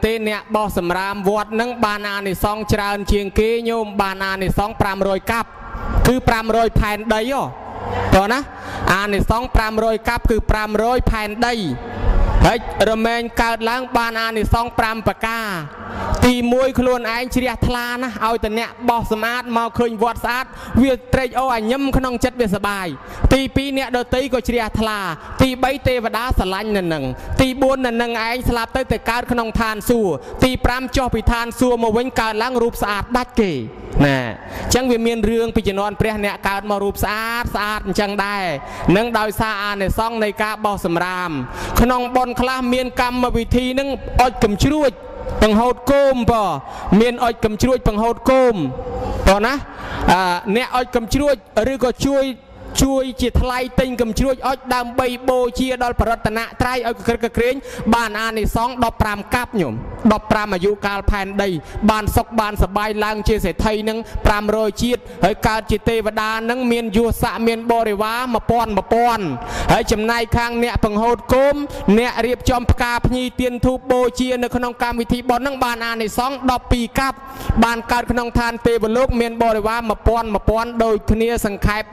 ទេអ្នកបោះសម្រាមវត្តនឹងបានអានិសង្ឃច្រើនជាងគេញោមបានអានិសង្ឃ500កាប់គឺ500ផែនដីហ៎តោះណាអានិសង្ឃ500កាប់គឺ500ផែនដីហើយរមែងកើតឡើងបានអានិសង្ឃ5ប្រការទី1ខ្លួនឯងជ្រះថ្លាណាឲ្យតអ្នកបោះសម្អាតមកឃើញវត្តស្អាតវាត្រេកអរញឹមក្នុងចិត្តវាសបាយទី2អ្នកដតីក៏ជ្រះថ្លាទី3ទេវតាស្រឡាញ់នៅនឹងទី4នៅនឹងឯងស្លាប់ទៅកើតក្នុងឋានសួគ៌ទី5ចុះពីឋានសួគ៌មកវិញកើតឡើងរូបស្អាតដាច់គេណែអញ្ចឹងវាមានរឿងពីជំនាន់ព្រះអ្នកកើតមករូបស្អាតអញ្ចឹងដែរនឹងដោយសារអានិសង្ឃនៃការបោះសម្រាមក្នុងបុណ្យខ្លះមានកម្មវិធីនឹងអុជកំជ្រួចបង្ហូតគោមបើមានអុជកំជ្រួចបង្ហូតគោមបើណាអ្នកអុជកំជ្រួចឬក៏ជួយជាថ្លៃទិញកំជ្រួចអុជដើម្បីបូជាដល់ប្រតនត្រ័យឲ្យក្រឹកក្រែងបានអានិសង្ឃ15កាប់ញោម15អាយុកាលផែនដីបានសុខបានសប្បាយឡើងជាសេដ្ឋីនឹង500ជាតិហើយកើតជាទេវតានឹងមានយស័កមានបរិវារ1000ហើយចំណែកខាងអ្នកបង្ហូតគោមអ្នករៀបចំផ្កាភ្ញីទៀនធូបបូជានៅក្នុងកម្មវិធីបុណ្យនឹងបានអានិសង្ឃ12កាប់បានកើតក្នុងឋានទេវលោកមានបរិវារ1000ដូចគ្នាសង្ខេប